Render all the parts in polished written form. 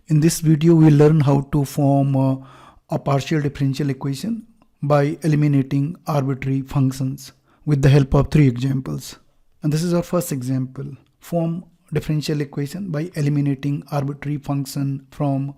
In this video, we'll learn how to form a partial differential equation by eliminating arbitrary functions with the help of 3 examples. And this is our first example. Form differential equation by eliminating arbitrary function from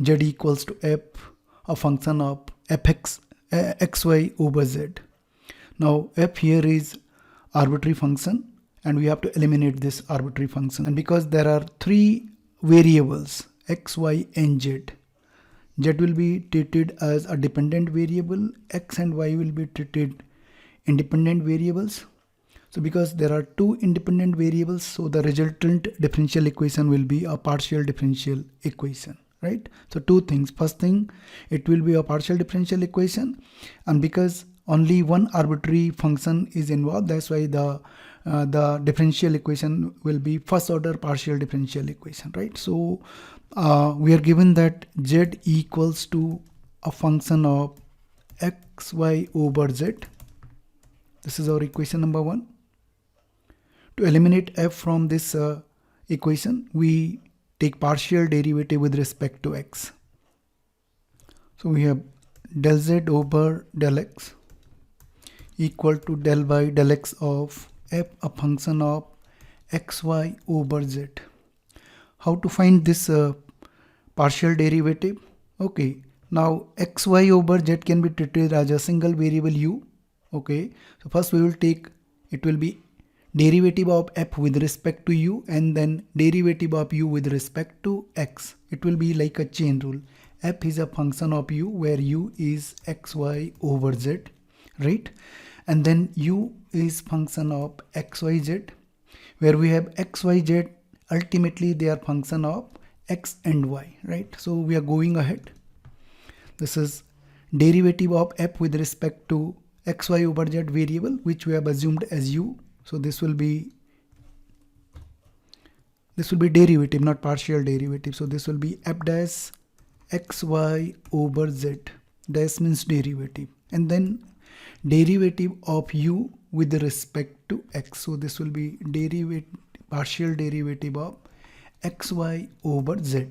z equals to f, a function of fx xy over z. Now f here is arbitrary function and we have to eliminate this arbitrary function. And because there are 3 variables x, y and z, z will be treated as a dependent variable, x and y will be treated independent variables. So because there are 2 independent variables, so the resultant differential equation will be a partial differential equation, right? So 2 things. First thing, it will be a partial differential equation, and because only one arbitrary function is involved, that's why the differential equation will be first order partial differential equation, right? So we are given that z equals to a function of xy over z. This is our equation number 1. To eliminate f from this equation, we take partial derivative with respect to x. So we have del z over del x equal to del y del x of f, a function of xy over z. How to find this partial derivative? Okay, now xy over z can be treated as a single variable u. Okay, so first we will take, it will be derivative of f with respect to u and then derivative of u with respect to x. It will be like a chain rule. F is a function of u where u is xy over z, right? And then u is function of xyz where we have xyz, ultimately they are function of x and y, right? So we are going ahead. This is derivative of f with respect to xy over z variable which we have assumed as u. So this will be derivative, not partial derivative. So this will be f dash xy over z. Dash means derivative, and then derivative of u with respect to x. So this will be partial derivative of xy over z.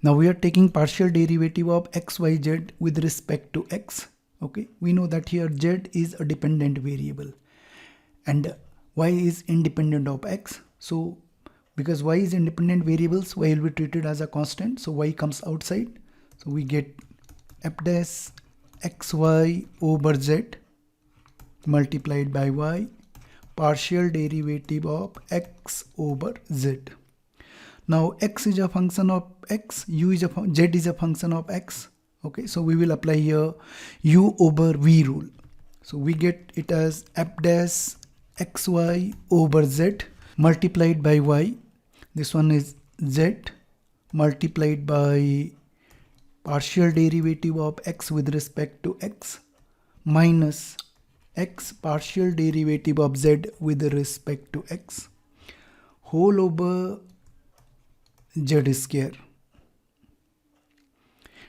Now we are taking partial derivative of xyz with respect to x. Okay, we know that here z is a dependent variable and y is independent of x. So because y is independent variables, y will be treated as a constant, so y comes outside. So we get f dash xy over z multiplied by y, partial derivative of x over z. Now x is a function of x, z is a function of x. Okay, so we will apply here u over v rule. So we get it as f dash xy over z multiplied by y. This one is z multiplied by partial derivative of x with respect to x minus x partial derivative of z with respect to x whole over z square.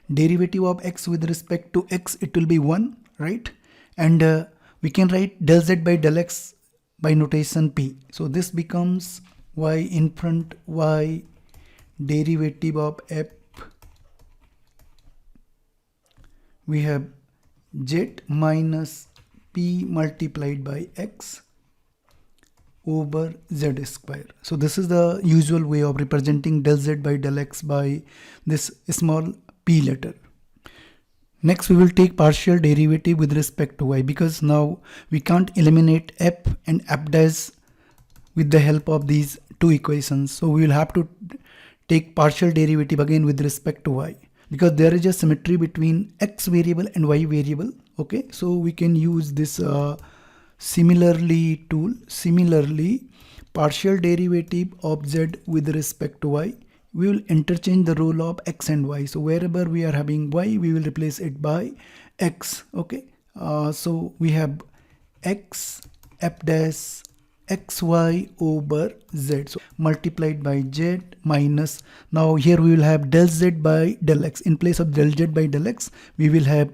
Derivative of x with respect to x, it will be 1, right? And we can write del z by del x by notation p. So this becomes y in front, y derivative of f. We have z minus p multiplied by x over z square. So this is the usual way of representing del z by del x by this small p letter. Next we will take partial derivative with respect to y, because now we can't eliminate f and f dash with the help of these 2 equations. So we will have to take partial derivative again with respect to y, because there is a symmetry between x variable and y variable. Okay, so we can use this similarly tool. Similarly, partial derivative of z with respect to y, we will interchange the role of x and y. So wherever we are having y, we will replace it by x. Okay, so we have x f dash xy over z, so multiplied by z minus, now here we will have del z by del x. In place of del z by del x, we will have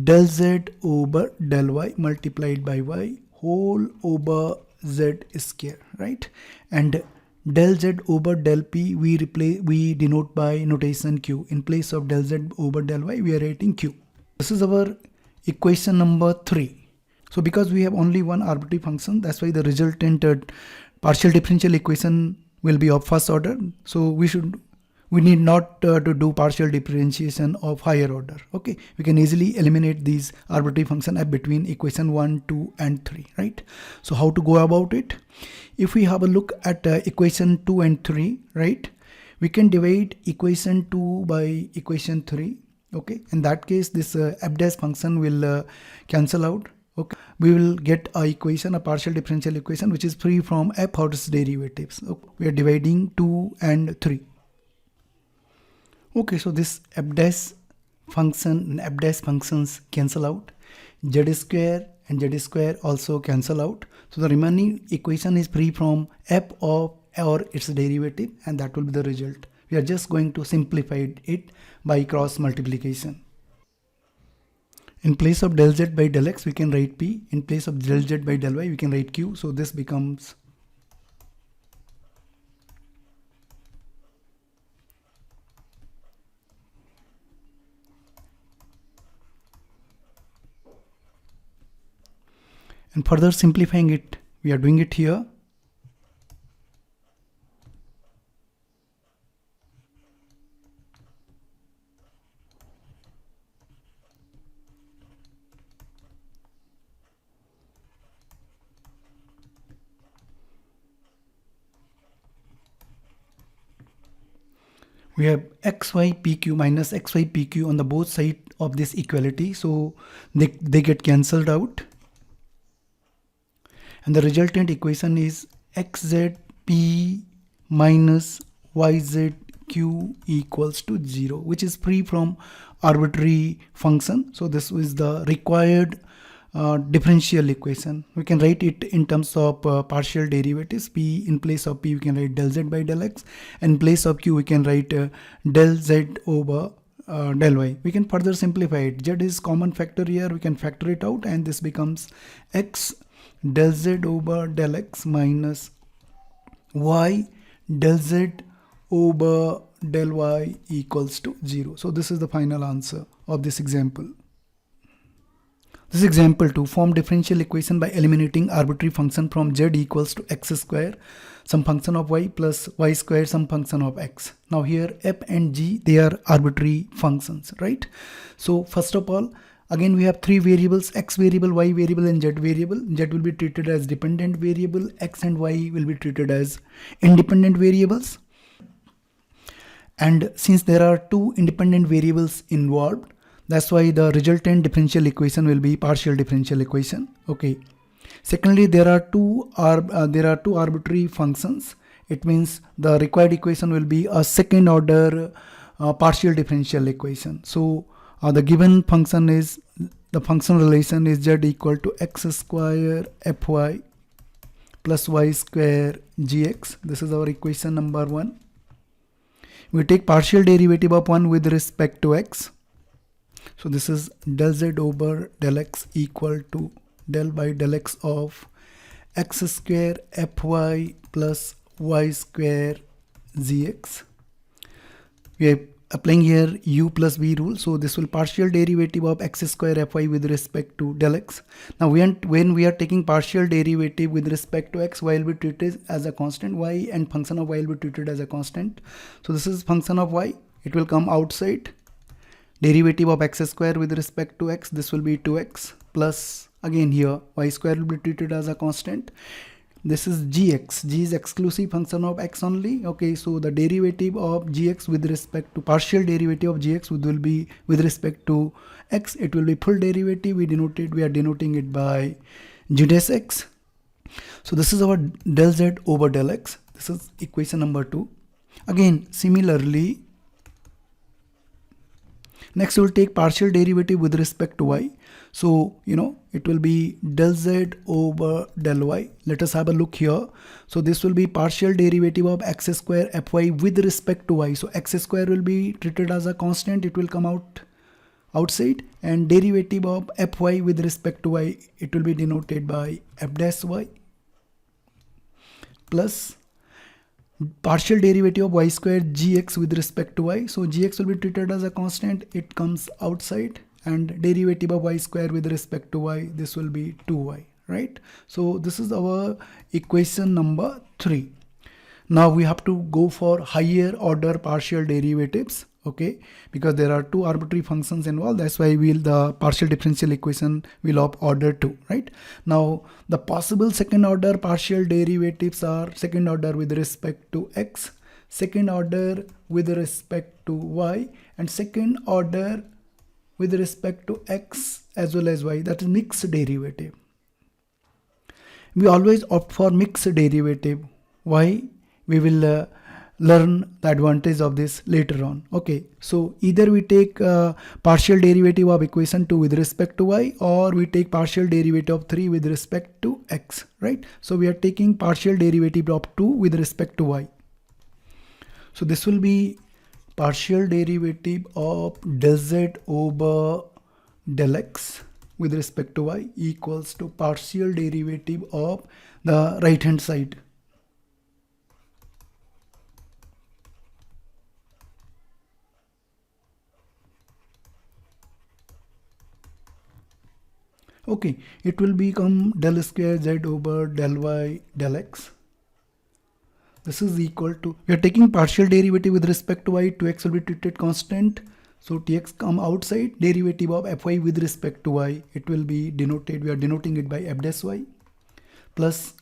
del z over del y multiplied by y whole over z square, right? And del z over del p we denote by notation q. In place of del z over del y, we are writing q. This is our equation number 3. So because we have only one arbitrary function, that's why the resultant partial differential equation will be of first order. So we need not to do partial differentiation of higher order. Okay, we can easily eliminate these arbitrary function f between equation 1, 2 and 3, right? So how to go about it? If we have a look at equation 2 and 3, right, we can divide equation 2 by equation 3. Okay, in that case this f dash function will cancel out. Okay, we will get a equation, a partial differential equation, which is free from f order derivatives. Okay, we are dividing 2 and 3. Okay, so this f dash function and f dash functions cancel out. Z square and z square also cancel out. So the remaining equation is free from f of or its derivative, and that will be the result. We are just going to simplify it by cross multiplication. In place of del z by del x, we can write p. In place of del z by del y, we can write q. So this becomes and further simplifying it, we are doing it here. We have xy pq minus xy pq on the both sides of this equality, so they get cancelled out, and the resultant equation is xz p minus yz q equals to 0, which is free from arbitrary function. So this is the required differential equation. We can write it in terms of partial derivatives. P, in place of p we can write del z by del x, and in place of q we can write del z over del y. We can further simplify it. Z is common factor here, we can factor it out, and this becomes x del z over del x minus y del z over del y equals to 0. So this is the final answer of this example. This is example 2. Form differential equation by eliminating arbitrary function from z equals to x square some function of y plus y square some function of x. Now here f and g, they are arbitrary functions, right? So first of all, again we have three variables: x variable, y variable and z variable. Z will be treated as dependent variable, x and y will be treated as independent variables. And since there are two independent variables involved, that's why the resultant differential equation will be partial differential equation. Okay. Secondly, there are two arbitrary functions. It means the required equation will be a second order partial differential equation. So the given function is, the function relation is z equal to x square fy plus y square gx. This is our equation number 1. We take partial derivative of 1 with respect to x. So this is del z over del x equal to del by del x of x square fy plus y square gx. We are applying here u plus v rule. So this will partial derivative of x square fy with respect to del x. Now when we are taking partial derivative with respect to x, y will be treated as a constant, y and function of y will be treated as a constant. So this is function of y, it will come outside. Derivative of x square with respect to x, this will be 2x plus, again here y square will be treated as a constant. This is gx, g is exclusive function of x only. Okay, so the derivative of gx with respect to partial derivative of gx will be with respect to x, it will be full derivative. We are denoting it by g dash x. So this is our del z over del x. This is equation number 2. Again similarly, next we will take partial derivative with respect to y. So it will be del z over del y. Let us have a look here. So this will be partial derivative of x square fy with respect to y. So x square will be treated as a constant, it will come outside, and derivative of fy with respect to y, it will be denoted by f dash y plus partial derivative of y square gx with respect to y. So gx will be treated as a constant, it comes outside, and derivative of y square with respect to y, this will be 2y, right? So this is our equation number 3. Now we have to go for higher order partial derivatives, okay, because there are two arbitrary functions involved. That's why the partial differential equation will of order 2, right? Now the possible second order partial derivatives are second order with respect to x, second order with respect to y, and second order with respect to x as well as y, that is mixed derivative. We always opt for mixed derivative. Why? We will learn the advantage of this later on. Okay, so either we take partial derivative of equation 2 with respect to y, or we take partial derivative of 3 with respect to x, right? So we are taking partial derivative of 2 with respect to y. So this will be partial derivative of del z over del x with respect to y equals to partial derivative of the right hand side. Okay, it will become del square z over del y del x. This is equal to, we are taking partial derivative with respect to y, 2x will be treated constant. So tx come outside, derivative of fy with respect to y, it will be denoted, we are denoting it by f dash y plus,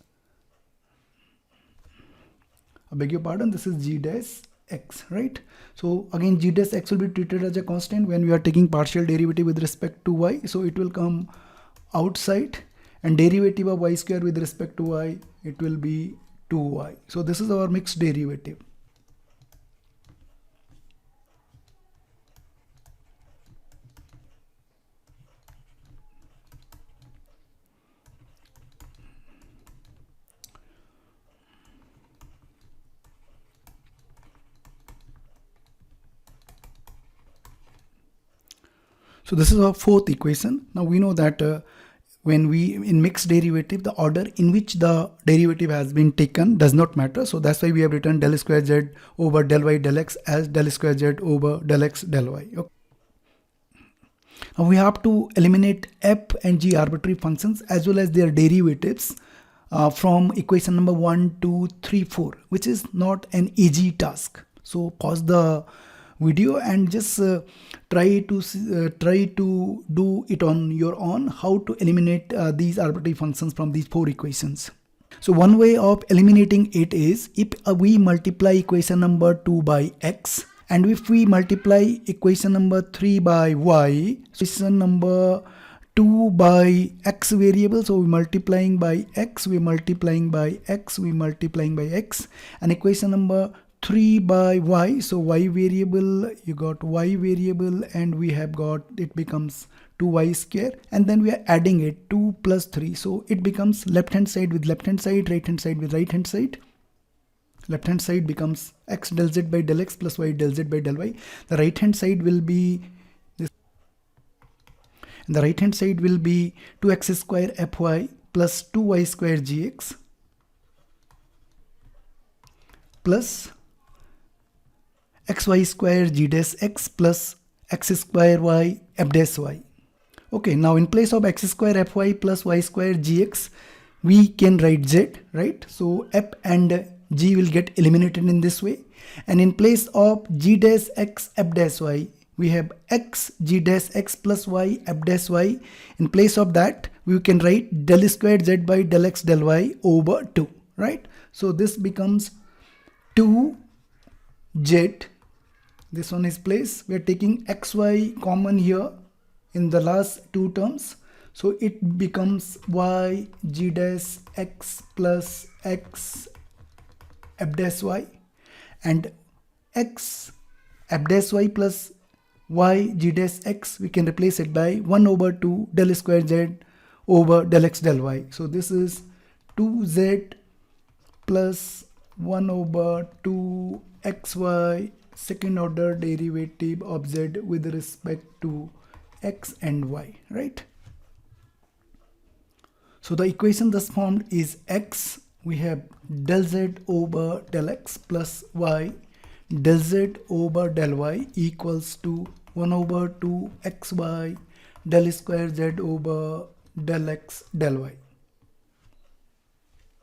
I beg your pardon, this is g dash x, right? So again g dash x will be treated as a constant when we are taking partial derivative with respect to y. So it will come outside, and derivative of y square with respect to y, it will be 2y. So this is our mixed derivative. So this is our fourth equation. Now we know that when we in mixed derivative, the order in which the derivative has been taken does not matter. So that's why we have written del square z over del y del x as del square z over del x del y. Okay. Now we have to eliminate f and g arbitrary functions as well as their derivatives from equation number 1, 2, 3, 4, which is not an easy task. So pause the video and just try to do it on your own, how to eliminate these arbitrary functions from these 4 equations. So one way of eliminating it is if we multiply equation number 2 by x, and if we multiply equation number 3 by y, equation number 2 by x variable, so we're multiplying by x, we're multiplying by x, we're multiplying by x, and equation number 3 by y, so y variable, you got y variable, and we have got, it becomes 2y square, and then we are adding it 2 plus 3, so it becomes left hand side with left hand side, right hand side with right hand side. Left hand side becomes x del z by del x plus y del z by del y. The right hand side will be this, and the right hand side will be 2x square fy plus 2y square gx plus xy square g dash x plus x square y f dash y. Okay, now in place of x square fy plus y square gx, we can write z, right? So f and g will get eliminated in this way, and in place of g dash x f dash y, we have x g dash x plus y f dash y. In place of that, we can write del square z by del x del y over 2, right? So this becomes 2z. This one is place, we are taking xy common here in the last 2 terms, so it becomes y g dash x plus x f dash y, and x f dash y plus y g dash x, we can replace it by 1 over 2 del square z over del x del y. So this is 2z plus 1 over 2 xy second order derivative of z with respect to x and y, right? So the equation thus formed is x we have del z over del x plus y del z over del y equals to 1 over 2 xy del square z over del x del y.